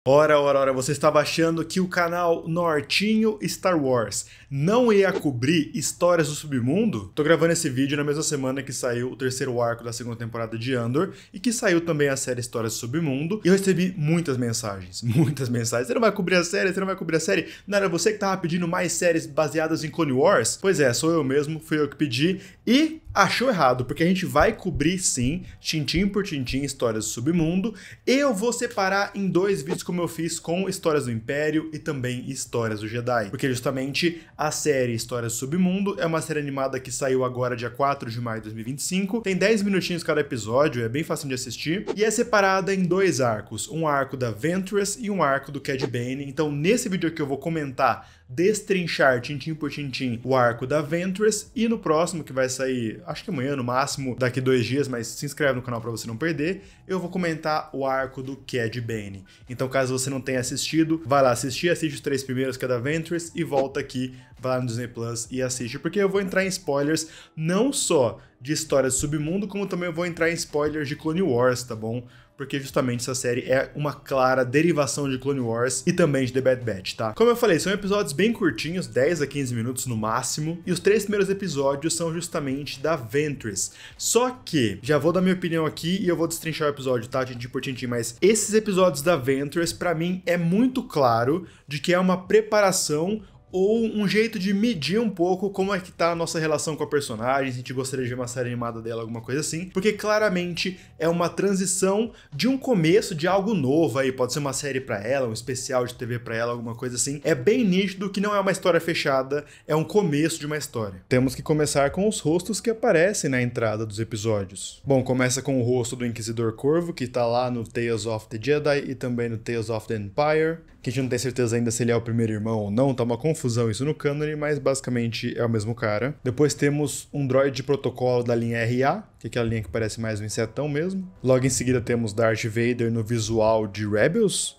Ora, você estava achando que o canal Nortinho Star Wars não ia cobrir histórias do submundo? Tô gravando esse vídeo na mesma semana que saiu o terceiro arco da segunda temporada de Andor e que saiu também a série Histórias do Submundo, e eu recebi muitas mensagens. Você não vai cobrir a série? Você não vai cobrir a série? Não era você que tava pedindo mais séries baseadas em Clone Wars? Pois é, sou eu mesmo, fui eu que pedi e achou errado, porque a gente vai cobrir sim, tintim por tintim, histórias do submundo. Eu vou separar em dois vídeos como eu fiz com Histórias do Império e também Histórias do Jedi, porque justamente a série Histórias do Submundo é uma série animada que saiu agora dia 4 de maio de 2025, tem 10 minutinhos cada episódio, é bem fácil de assistir, e é separada em dois arcos, um arco da Ventress e um arco do Cad Bane. Então nesse vídeo aqui eu vou comentar, destrinchar tintim por tintim o arco da Ventress, e no próximo, que vai sair acho que amanhã no máximo, daqui 2 dias, mas se inscreve no canal para você não perder, eu vou comentar o arco do Cad Bane. Então caso você não tenha assistido, vai lá assistir, assiste os 3 primeiros que é da Ventress e volta aqui, vai lá no Disney Plus e assiste, porque eu vou entrar em spoilers não só de Histórias do Submundo, como também eu vou entrar em spoilers de Clone Wars, tá bom? Porque justamente essa série é uma clara derivação de Clone Wars e também de The Bad Batch, tá? Como eu falei, são episódios bem curtinhos, 10 a 15 minutos no máximo, e os 3 primeiros episódios são justamente da Ventress. Só que, já vou dar minha opinião aqui e eu vou destrinchar o episódio, tá? Tintim por tintim, mas esses episódios da Ventress, pra mim, é muito claro de que é uma preparação ou um jeito de medir um pouco como é que tá a nossa relação com a personagem, se a gente gostaria de ver uma série animada dela, alguma coisa assim, porque claramente é uma transição de um começo de algo novo aí, pode ser uma série pra ela, um especial de TV pra ela, alguma coisa assim. É bem nítido que não é uma história fechada, é um começo de uma história. Temos que começar com os rostos que aparecem na entrada dos episódios. Bom, começa com o rosto do Inquisidor Corvo, que tá lá no Tales of the Jedi e também no Tales of the Empire, que a gente não tem certeza ainda se ele é o primeiro irmão ou não, tá uma confusão isso no cânone, mas basicamente é o mesmo cara. Depois temos um droid de protocolo da linha RA, que é aquela linha que parece mais um insetão mesmo. Logo em seguida temos Darth Vader no visual de Rebels.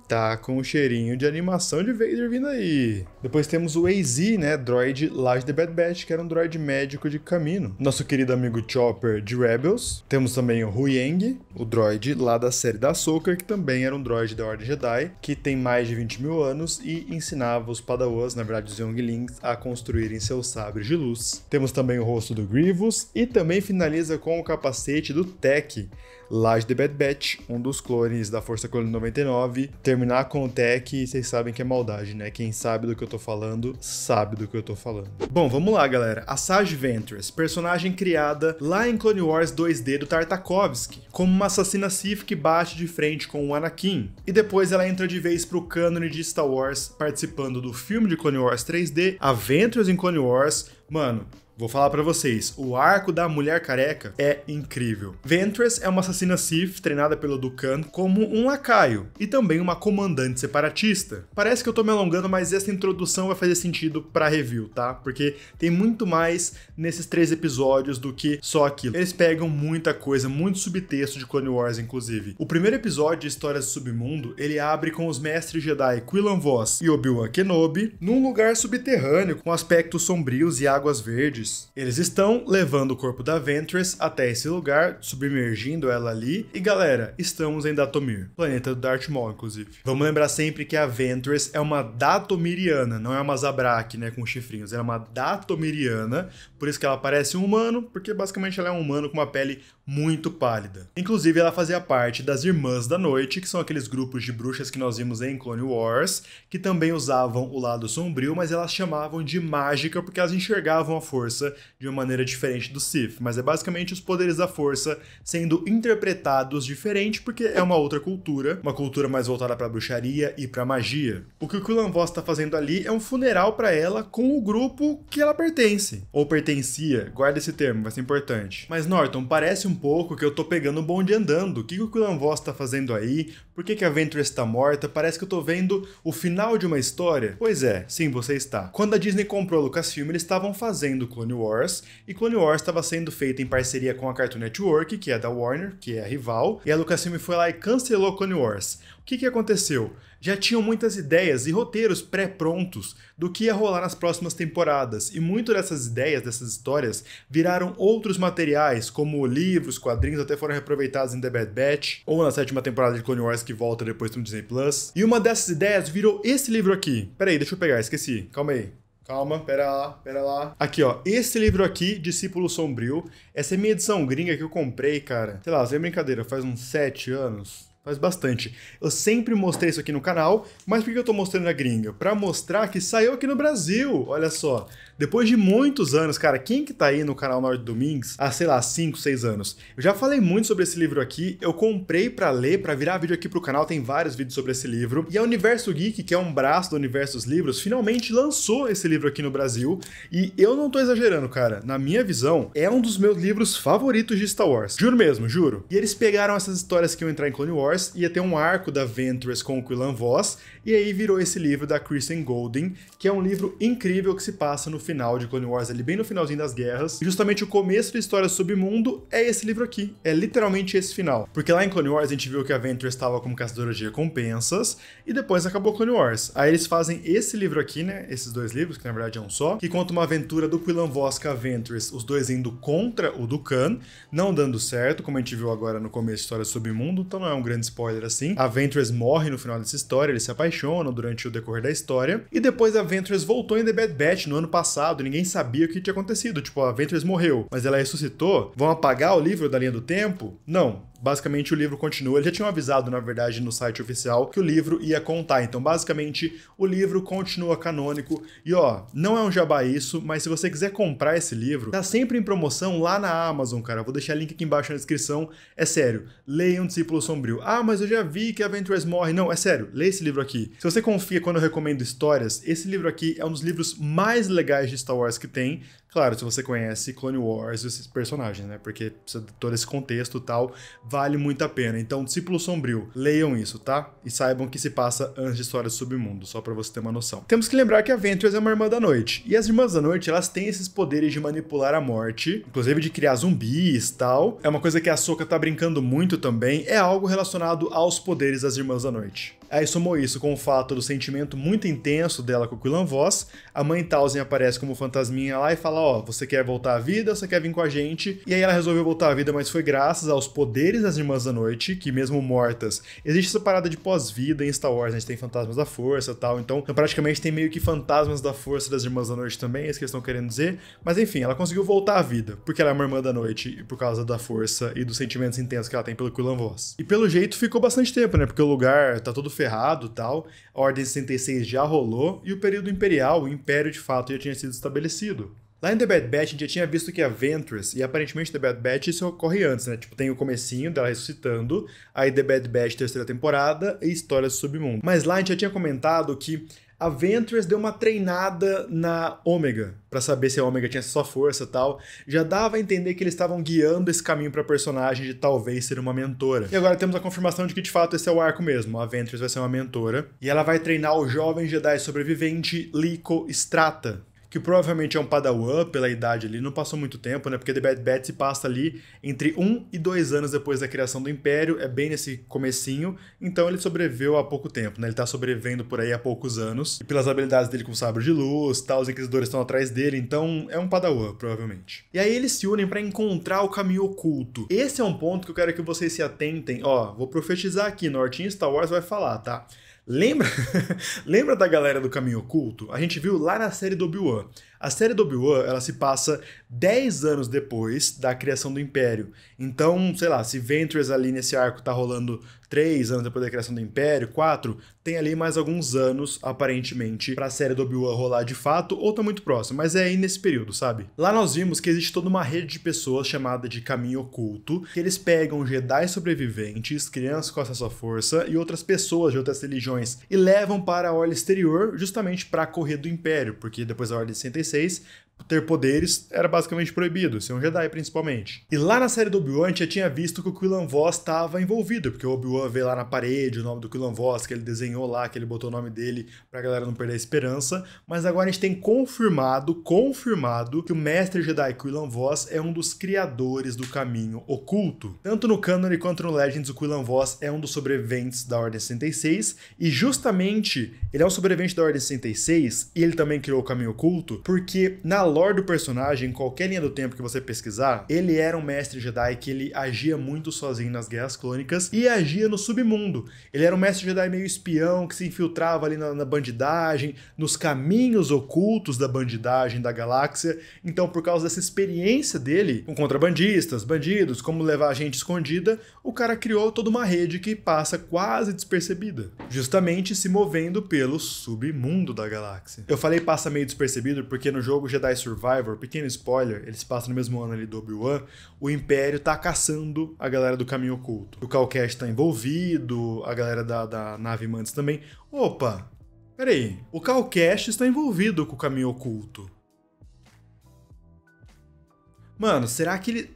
Tá com o cheirinho de animação de Vader vindo aí. Depois temos o AZ, né, droid lá de The Bad Batch, que era um droid médico de caminho. Nosso querido amigo Chopper de Rebels. Temos também o Huyang, o droid lá da série da Ahsoka, que também era um droid da Ordem Jedi, que tem mais de 20 mil anos e ensinava os Padawans, na verdade os Younglings, a construírem seus sabres de luz. Temos também o rosto do Grievous e também finaliza com o capacete do Tech, lá de The Bad Batch, um dos clones da Força Clone 99. Terminar com o Tech, vocês sabem que é maldade, né? Quem sabe do que eu tô falando, sabe do que eu tô falando. Bom, vamos lá, galera. Asajj Ventress, personagem criada lá em Clone Wars 2D do Tartakovsky, como uma assassina Sith que bate de frente com o Anakin. E depois ela entra de vez pro cânone de Star Wars, participando do filme de Clone Wars 3D, a Ventress em Clone Wars. Mano, vou falar pra vocês, o arco da Mulher Careca é incrível. Ventress é uma assassina Sith treinada pelo Dukan como um lacaio e também uma comandante separatista. Parece que eu tô me alongando, mas essa introdução vai fazer sentido pra review, tá? Porque tem muito mais nesses 3 episódios do que só aquilo. Eles pegam muita coisa, muito subtexto de Clone Wars, inclusive. O primeiro episódio de Histórias do Submundo, ele abre com os mestres Jedi Quinlan Vos e Obi-Wan Kenobi num lugar subterrâneo com aspectos sombrios e águas verdes. Eles estão levando o corpo da Ventress até esse lugar, submergindo ela ali. E galera, estamos em Dathomir, planeta do Darth Maul, inclusive. Vamos lembrar sempre que a Ventress é uma dathomiriana, não é uma Zabrak, né, com chifrinhos. Ela é uma dathomiriana, por isso que ela parece um humano, porque basicamente ela é um humano com uma pele muito pálida. Inclusive, ela fazia parte das Irmãs da Noite, que são aqueles grupos de bruxas que nós vimos em Clone Wars, que também usavam o lado sombrio, mas elas chamavam de mágica porque elas enxergavam a força de uma maneira diferente do Sith, mas é basicamente os poderes da força sendo interpretados diferente porque é uma outra cultura, uma cultura mais voltada para bruxaria e para magia. O que o Quinlan Vos está fazendo ali é um funeral para ela com o grupo que ela pertence, ou pertencia, guarda esse termo, vai ser importante. Mas Norton, parece um pouco que eu tô pegando um bonde andando. O que o Quinlan Vos tá fazendo aí? Por que a Ventress tá morta? Parece que eu tô vendo o final de uma história. Pois é, sim, você está. Quando a Disney comprou a Lucasfilm, eles estavam fazendo Clone Wars, e Clone Wars estava sendo feita em parceria com a Cartoon Network, que é da Warner, que é a rival, e a Lucasfilm foi lá e cancelou Clone Wars. que aconteceu? Já tinham muitas ideias e roteiros pré-prontos do que ia rolar nas próximas temporadas, e muito dessas ideias, dessas histórias, viraram outros materiais, como livros, quadrinhos, até foram reaproveitados em The Bad Batch, ou na 7ª temporada de Clone Wars que volta depois no Disney Plus. E uma dessas ideias virou esse livro aqui. Peraí, deixa eu pegar, esqueci. Calma aí. Calma, pera lá. Aqui, ó, esse livro aqui, Discípulo Sombrio, essa é minha edição gringa que eu comprei, cara. Sei lá, sem brincadeira, faz uns 7 anos. Faz bastante. Eu sempre mostrei isso aqui no canal, mas por que eu tô mostrando na gringa? Pra mostrar que saiu aqui no Brasil, olha só. Depois de muitos anos, cara, quem que tá aí no canal Nord Domingues há, sei lá, 5, 6 anos? Eu já falei muito sobre esse livro aqui, eu comprei pra ler, pra virar vídeo aqui pro canal, tem vários vídeos sobre esse livro. E a Universo Geek, que é um braço do Universo dos Livros, finalmente lançou esse livro aqui no Brasil. E eu não tô exagerando, cara. Na minha visão, é um dos meus livros favoritos de Star Wars. Juro mesmo, juro. E eles pegaram essas histórias que iam entrar em Clone Wars, ia ter um arco da Ventress com o Quinlan Vos, e aí virou esse livro da Kristen Golden, que é um livro incrível que se passa no final de Clone Wars, ali bem no finalzinho das guerras. E justamente o começo da história do submundo é esse livro aqui, é literalmente esse final. Porque lá em Clone Wars a gente viu que a Ventress estava como caçadora de recompensas, e depois acabou Clone Wars. Aí eles fazem esse livro aqui, né, esses dois livros, que na verdade é um só, que conta uma aventura do Quinlan Vos com a Ventress, os dois indo contra o Dukan, não dando certo, como a gente viu agora no começo da história do submundo, então não é um grande spoiler assim. A Ventress morre no final dessa história, eles se apaixonam durante o decorrer da história, e depois a Ventress voltou em The Bad Batch no ano passado, ninguém sabia o que tinha acontecido, tipo, a Ventress morreu, mas ela ressuscitou. Vão apagar o livro da linha do tempo? Não. Basicamente o livro continua, eles já tinham avisado na verdade no site oficial que o livro ia contar, então basicamente o livro continua canônico. E ó, não é um jabá isso, mas se você quiser comprar esse livro, tá sempre em promoção lá na Amazon, cara, vou deixar o link aqui embaixo na descrição. É sério, leiam Discípulo Sombrio. Ah, mas eu já vi que a Ventress morre. Não, é sério, leia esse livro aqui. Se você confia quando eu recomendo histórias, esse livro aqui é um dos livros mais legais de Star Wars que tem. Claro, se você conhece Clone Wars e esses personagens, né? Porque precisa de todo esse contexto e tal, vale muito a pena. Então, Discípulo Sombrio, leiam isso, tá? E saibam que se passa antes de História do Submundo, só pra você ter uma noção. Temos que lembrar que a Ventress é uma Irmã da Noite. E as Irmãs da Noite, elas têm esses poderes de manipular a morte, inclusive de criar zumbis e tal. É uma coisa que a Ahsoka tá brincando muito também, é algo relacionado aos poderes das Irmãs da Noite. Aí somou isso com o fato do sentimento muito intenso dela com o Quinlan Vos, a mãe Talzin aparece como fantasminha lá e fala, ó, você quer voltar à vida, você quer vir com a gente? E aí ela resolveu voltar à vida, mas foi graças aos poderes das Irmãs da Noite, que mesmo mortas, existe essa parada de pós-vida em Star Wars, a gente tem fantasmas da força e tal, então praticamente tem meio que fantasmas da força das Irmãs da Noite também, é isso que eles estão querendo dizer, mas enfim, ela conseguiu voltar à vida, porque ela é uma Irmã da Noite e por causa da força e dos sentimentos intensos que ela tem pelo Quinlan Vos. E pelo jeito ficou bastante tempo, né, porque o lugar tá todo ferrado e tal, a Ordem 66 já rolou e o período imperial, o Império de fato já tinha sido estabelecido. Lá em The Bad Batch a gente já tinha visto que a Ventress, e aparentemente The Bad Batch isso ocorre antes, né? Tipo, tem o comecinho dela ressuscitando, aí The Bad Batch 3ª temporada e Histórias do Submundo. Mas lá a gente já tinha comentado que a Ventress deu uma treinada na Ômega, pra saber se a Ômega tinha sua força e tal. Já dava a entender que eles estavam guiando esse caminho pra personagem de talvez ser uma mentora. E agora temos a confirmação de que de fato esse é o arco mesmo. A Ventress vai ser uma mentora. E ela vai treinar o jovem Jedi sobrevivente Lico Strata, que provavelmente é um padawan pela idade ali, não passou muito tempo, né? Porque The Bad Batch se passa ali entre 1 e 2 anos depois da criação do Império, é bem nesse comecinho, então ele sobreviveu há pouco tempo, né? Ele tá sobrevivendo por aí há poucos anos, e pelas habilidades dele com sabre de luz, tal, os inquisidores estão atrás dele, então é um padawan, provavelmente. E aí eles se unem pra encontrar o caminho oculto. Esse é um ponto que eu quero que vocês se atentem, ó, vou profetizar aqui, Nortinho Star Wars vai falar, tá? Lembra da galera do Caminho Oculto? A gente viu lá na série do Obi-Wan. A série do Obi-Wan, ela se passa 10 anos depois da criação do Império. Então, sei lá, se Ventress ali nesse arco tá rolando 3 anos depois da criação do Império, 4, tem ali mais alguns anos, aparentemente, pra série do Obi-Wan rolar de fato, ou tá muito próximo, mas é aí nesse período, sabe? Lá nós vimos que existe toda uma rede de pessoas chamada de Caminho Oculto, que eles pegam Jedi sobreviventes, crianças com acesso à força e outras pessoas de outras religiões e levam para a Orla Exterior justamente pra correr do Império, porque depois da Ordem 66 ter poderes era basicamente proibido, ser um Jedi principalmente. E lá na série do Obi-Wan, a gente já tinha visto que o Quinlan Vos estava envolvido, porque o Obi-Wan vê lá na parede o nome do Quinlan Vos, que ele desenhou lá, que ele botou o nome dele pra galera não perder a esperança, mas agora a gente tem confirmado que o Mestre Jedi Quinlan Vos é um dos criadores do caminho oculto. Tanto no Canon quanto no Legends, o Quinlan Vos é um dos sobreviventes da Ordem 66, e justamente ele é um sobrevivente da Ordem 66, e ele também criou o caminho oculto, porque na lore do personagem, em qualquer linha do tempo que você pesquisar, ele era um mestre Jedi que ele agia muito sozinho nas Guerras Clônicas e agia no submundo. Ele era um mestre Jedi meio espião que se infiltrava ali na bandidagem, nos caminhos ocultos da bandidagem da galáxia. Então, por causa dessa experiência dele com contrabandistas, bandidos, como levar gente escondida, o cara criou toda uma rede que passa quase despercebida, justamente se movendo pelo submundo da galáxia. Eu falei passa meio despercebido porque no jogo Jedi Survivor, pequeno spoiler, eles passam no mesmo ano ali do Obi-Wan, o Império tá caçando a galera do caminho oculto. O Cal Kestis tá envolvido, a galera da nave Mantis também. Opa, peraí, o Cal Kestis tá envolvido com o caminho oculto. Mano, será que eles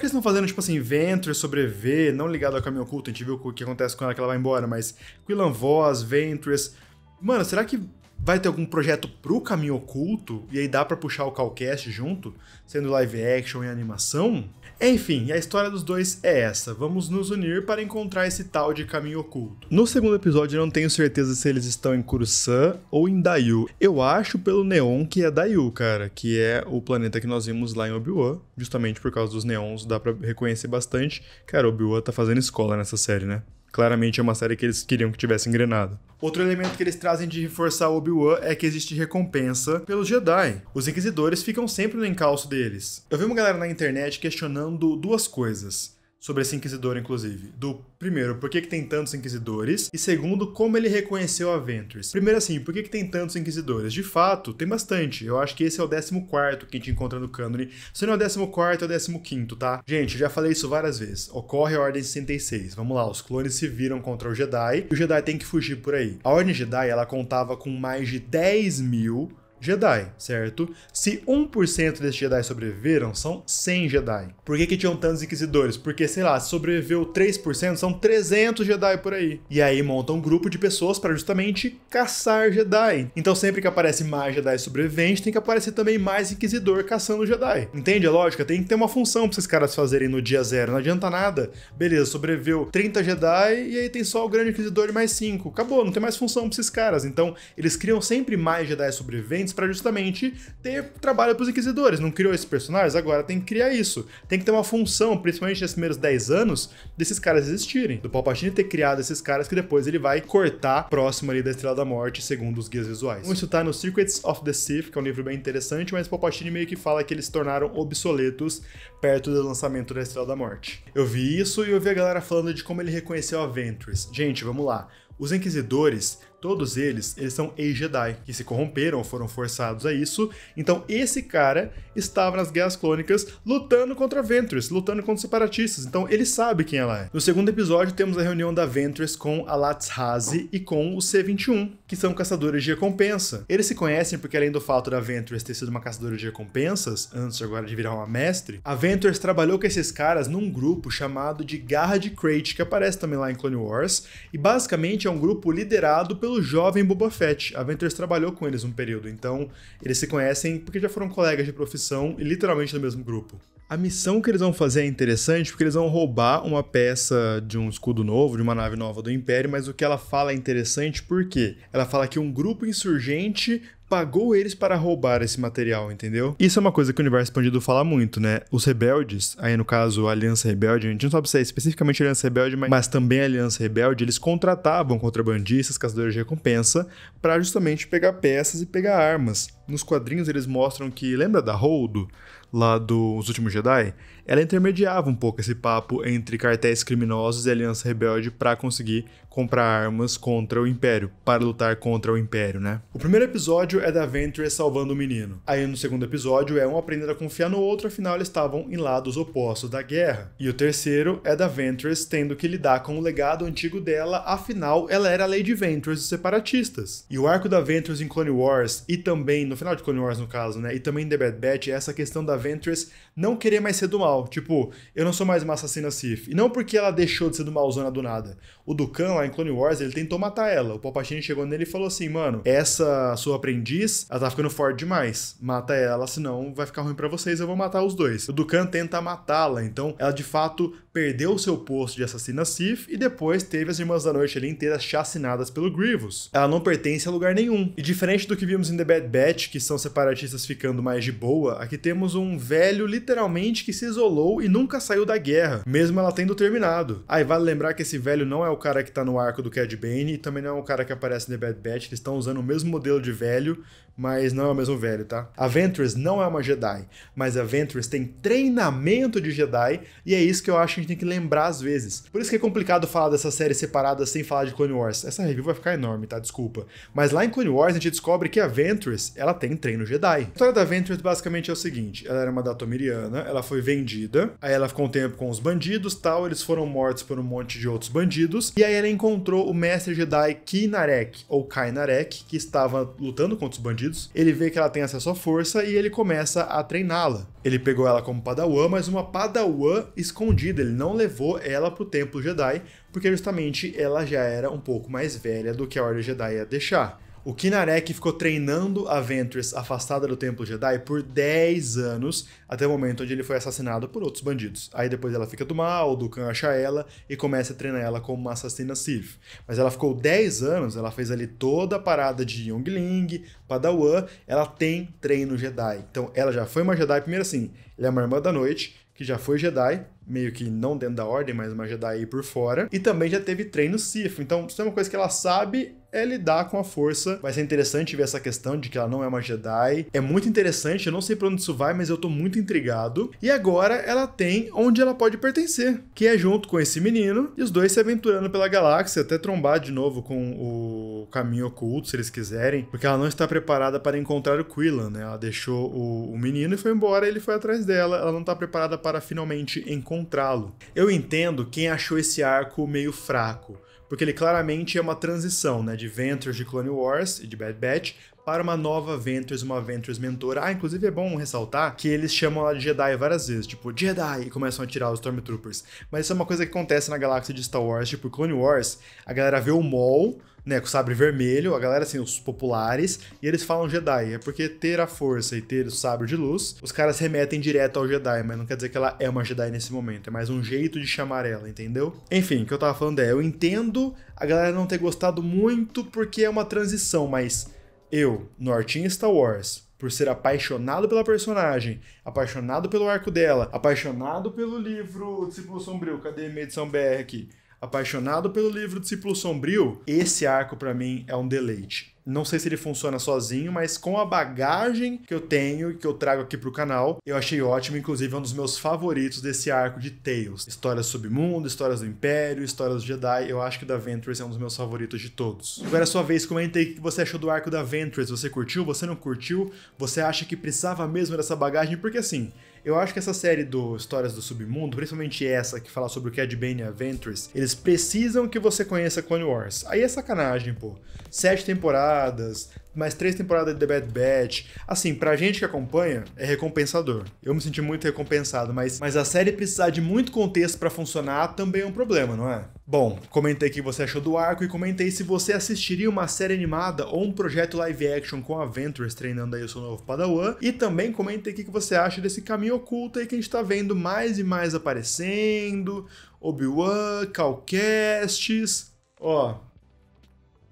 estão fazendo, tipo assim, Ventress sobreviver, não ligado ao caminho oculto? A gente viu o que acontece com ela, que ela vai embora, mas Quinlan Vos, Ventress... Mano, será que vai ter algum projeto pro caminho oculto? E aí dá pra puxar o Cal Kestis junto? Sendo live action e animação? Enfim, a história dos dois é essa. Vamos nos unir para encontrar esse tal de caminho oculto. No segundo episódio eu não tenho certeza se eles estão em Coruscant ou em Daiyu. Eu acho pelo neon que é Daiyu, cara, que é o planeta que nós vimos lá em Obi-Wan. Justamente por causa dos neons, dá pra reconhecer bastante. Cara, Obi-Wan tá fazendo escola nessa série, né? Claramente é uma série que eles queriam que tivesse engrenado. Outro elemento que eles trazem de reforçar o Obi-Wan é que existe recompensa pelos Jedi. Os Inquisidores ficam sempre no encalço deles. Eu vi uma galera na internet questionando duas coisas sobre esse Inquisidor, inclusive. Primeiro, por que tem tantos Inquisidores? E segundo, como ele reconheceu a Ventress. Primeiro assim, por que tem tantos Inquisidores? De fato, tem bastante. Eu acho que esse é o 14º que a gente encontra no cânone. Se não é o 14º, é o 15º, tá? Gente, eu já falei isso várias vezes. Ocorre a Ordem 66. Vamos lá, os clones se viram contra o Jedi e o Jedi tem que fugir por aí. A Ordem Jedi, ela contava com mais de 10.000 Jedi, certo? Se 1% desses Jedi sobreviveram, são 100 Jedi. Por que tinham tantos Inquisidores? Porque, sei lá, se sobreviveu 3%, são 300 Jedi por aí. E aí montam um grupo de pessoas para justamente caçar Jedi. Então sempre que aparece mais Jedi sobrevivente, tem que aparecer também mais Inquisidor caçando Jedi. Entende a lógica? Tem que ter uma função para esses caras fazerem no dia zero. Não adianta nada. Beleza, sobreviveu 30 Jedi e aí tem só o Grande Inquisidor e mais 5. Acabou, não tem mais função para esses caras. Então eles criam sempre mais Jedi sobreviventes para justamente ter trabalho para os Inquisidores. Não criou esses personagens? Agora tem que criar isso. Tem que ter uma função, principalmente nesses primeiros 10 anos, desses caras existirem. Do Palpatine ter criado esses caras que depois ele vai cortar próximo ali da Estrela da Morte, segundo os guias visuais. Então, isso tá no Secrets of the Sith, que é um livro bem interessante, mas o Palpatine meio que fala que eles se tornaram obsoletos perto do lançamento da Estrela da Morte. Eu vi isso e eu vi a galera falando de como ele reconheceu a Ventress. Gente, vamos lá. Os Inquisidores, todos eles são ex-Jedi, que se corromperam ou foram forçados a isso. Então esse cara estava nas Guerras Clônicas lutando contra a Ventress, lutando contra os separatistas. Então ele sabe quem ela é. No segundo episódio temos a reunião da Ventress com a Lathazi e com o C-21, que são caçadores de recompensa. Eles se conhecem porque além do fato da Ventress ter sido uma caçadora de recompensas, antes agora de virar uma mestre, a Ventress trabalhou com esses caras num grupo chamado de Garra de Krayt, que aparece também lá em Clone Wars, e basicamente é um grupo liderado pelo jovem Boba Fett. A Ventress trabalhou com eles um período, então eles se conhecem porque já foram colegas de profissão e literalmente no mesmo grupo. A missão que eles vão fazer é interessante porque eles vão roubar uma peça de um escudo novo, de uma nave nova do Império, mas o que ela fala é interessante porque ela fala que um grupo insurgente pagou eles para roubar esse material, entendeu? Isso é uma coisa que o Universo Expandido fala muito, né? Os rebeldes, aí no caso a Aliança Rebelde, a gente não sabe se é especificamente a Aliança Rebelde, mas também a Aliança Rebelde, eles contratavam contrabandistas, caçadores de recompensa, para justamente pegar peças e pegar armas. Nos quadrinhos eles mostram que, lembra da Holdo, lá dos Últimos Jedi? Ela intermediava um pouco esse papo entre cartéis criminosos e Aliança Rebelde para conseguir comprar armas contra o Império, para lutar contra o Império, né? O primeiro episódio é da Ventress salvando o menino. Aí no segundo episódio é um aprendendo a confiar no outro, afinal eles estavam em lados opostos da guerra. E o terceiro é da Ventress tendo que lidar com o legado antigo dela, afinal ela era a Lady Ventress dos separatistas. E o arco da Ventress em Clone Wars e também no final de Clone Wars no caso, né, e também em The Bad Batch, é essa questão da Ventress não querer mais ser do mal. Tipo, eu não sou mais uma assassina Sith. E não porque ela deixou de ser do malzona do nada. O Dooku lá em Clone Wars, ele tentou matar ela. O Palpatine chegou nele e falou assim, mano, essa sua aprendiz, ela tá ficando forte demais. Mata ela, senão vai ficar ruim pra vocês, eu vou matar os dois. O Dooku tenta matá-la, então ela de fato perdeu o seu posto de assassina Sith e depois teve as Irmãs da Noite ali inteiras chacinadas pelo Grievous. Ela não pertence a lugar nenhum. E diferente do que vimos em The Bad Batch, que são separatistas ficando mais de boa, aqui temos um velho literalmente que se isolou e nunca saiu da guerra, mesmo ela tendo terminado. Ah, e vale lembrar que esse velho não é o cara que tá no arco do Cad Bane e também não é o cara que aparece em The Bad Batch, eles estão usando o mesmo modelo de velho, mas não é o mesmo velho, tá? A Ventress não é uma Jedi, mas a Ventress tem treinamento de Jedi e é isso que eu acho que a gente tem que lembrar às vezes. Por isso que é complicado falar dessa série separada sem falar de Clone Wars. Essa review vai ficar enorme, tá? Desculpa. Mas lá em Clone Wars a gente descobre que a Ventress, ela tem treino Jedi. A história da Ventress basicamente é o seguinte, ela era uma datomiriana, ela foi vendida, aí ela ficou um tempo com os bandidos tal, eles foram mortos por um monte de outros bandidos, e aí ela encontrou o mestre Jedi Ki-Narek, ou Kai-Narek, que estava lutando contra os bandidos. Ele vê que ela tem acesso à força e ele começa a treiná-la. Ele pegou ela como padawan, mas uma padawan escondida, ele não levou ela pro Templo Jedi, porque justamente ela já era um pouco mais velha do que a Ordem Jedi ia deixar. O Ki-Narek ficou treinando a Ventress afastada do Templo Jedi por 10 anos, até o momento onde ele foi assassinado por outros bandidos. Aí depois ela fica do mal, o Dooku acha ela e começa a treinar ela como uma assassina Sith. Mas ela ficou 10 anos, ela fez ali toda a parada de Youngling, Padawan, ela tem treino Jedi. Então ela já foi uma Jedi, primeiro assim, ela é uma Irmã da Noite, que já foi Jedi, meio que não dentro da ordem, mas uma Jedi aí por fora, e também já teve treino Sith, então se é uma coisa que ela sabe é lidar com a força. Vai ser interessante ver essa questão de que ela não é uma Jedi, é muito interessante, eu não sei pra onde isso vai, mas eu tô muito intrigado, e agora ela tem onde ela pode pertencer, que é junto com esse menino, e os dois se aventurando pela galáxia, até trombar de novo com o caminho oculto, se eles quiserem, porque ela não está preparada para encontrar o Quillan, né, ela deixou o menino e foi embora, ele foi atrás dela, ela não tá preparada para finalmente encontrá-lo. Eu entendo quem achou esse arco meio fraco, porque ele claramente é uma transição, né, de Ventress de Clone Wars e de Bad Batch para uma nova Ventress, uma Ventress mentora. Ah, inclusive é bom ressaltar que eles chamam ela de Jedi várias vezes, tipo, Jedi, e começam a tirar os Stormtroopers. Mas isso é uma coisa que acontece na galáxia de Star Wars, tipo, Clone Wars, a galera vê o Maul, né, com o sabre vermelho, a galera, assim, os populares, e eles falam Jedi. É porque ter a força e ter o sabre de luz, os caras remetem direto ao Jedi, mas não quer dizer que ela é uma Jedi nesse momento, é mais um jeito de chamar ela, entendeu? Enfim, o que eu tava falando eu entendo a galera não ter gostado muito porque é uma transição, mas eu, Nortinho Star Wars, por ser apaixonado pela personagem, apaixonado pelo arco dela, apaixonado pelo livro Discípulo Sombrio, cadê minha edição BR aqui? Apaixonado pelo livro Discípulo Sombrio, esse arco pra mim é um deleite. Não sei se ele funciona sozinho, mas com a bagagem que eu tenho e que eu trago aqui pro canal, eu achei ótimo, inclusive é um dos meus favoritos desse arco de Tales. Histórias do submundo, histórias do Império, histórias do Jedi, eu acho que o da Ventress é um dos meus favoritos de todos. Agora é a sua vez, comenta aí o que você achou do arco da Ventress, você curtiu, você não curtiu, você acha que precisava mesmo dessa bagagem, porque assim, eu acho que essa série do Histórias do Submundo, principalmente essa que fala sobre o Cad Bane e a Ventress, eles precisam que você conheça Clone Wars. Aí é sacanagem, pô. 7 temporadas, mais 3 temporadas de The Bad Batch. Assim, pra gente que acompanha, é recompensador. Eu me senti muito recompensado, mas a série precisar de muito contexto pra funcionar também é um problema, não é? Bom, comentei o que você achou do arco e comentei se você assistiria uma série animada ou um projeto live action com a Ventress treinando aí o seu novo Padawan. E também comentei o que você acha desse caminho oculto aí que a gente tá vendo mais e mais aparecendo. Obi-Wan, Calcasts. Ó,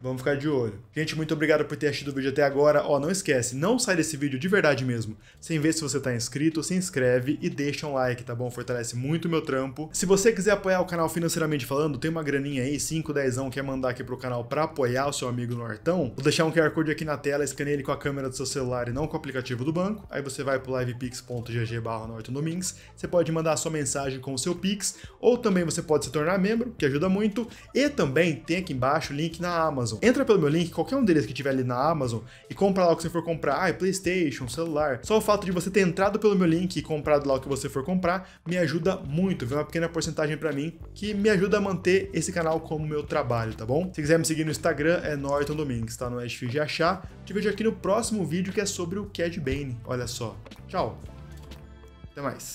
vamos ficar de olho. Gente, muito obrigado por ter assistido o vídeo até agora. Ó, não esquece, não sai desse vídeo de verdade mesmo sem ver se você tá inscrito, se inscreve e deixa um like, tá bom? Fortalece muito o meu trampo. Se você quiser apoiar o canal financeiramente falando, tem uma graninha aí, 5, 10, quer mandar aqui pro canal pra apoiar o seu amigo Nortão, vou deixar um QR Code aqui na tela, escaneie ele com a câmera do seu celular e não com o aplicativo do banco. Aí você vai pro livepix.gg/nortondomingos, você pode mandar a sua mensagem com o seu Pix, ou também você pode se tornar membro, que ajuda muito, e também tem aqui embaixo o link na Amazon. Amazon. Entra pelo meu link, qualquer um deles que tiver ali na Amazon, e compra lá o que você for comprar. PlayStation, celular. Só o fato de você ter entrado pelo meu link e comprado lá o que você for comprar, me ajuda muito. Vem uma pequena porcentagem pra mim, que me ajuda a manter esse canal como meu trabalho, tá bom? Se quiser me seguir no Instagram, é Norton Domingues, tá? Não é difícil de achar. Te vejo aqui no próximo vídeo, que é sobre o Cad Bane. Olha só. Tchau. Até mais.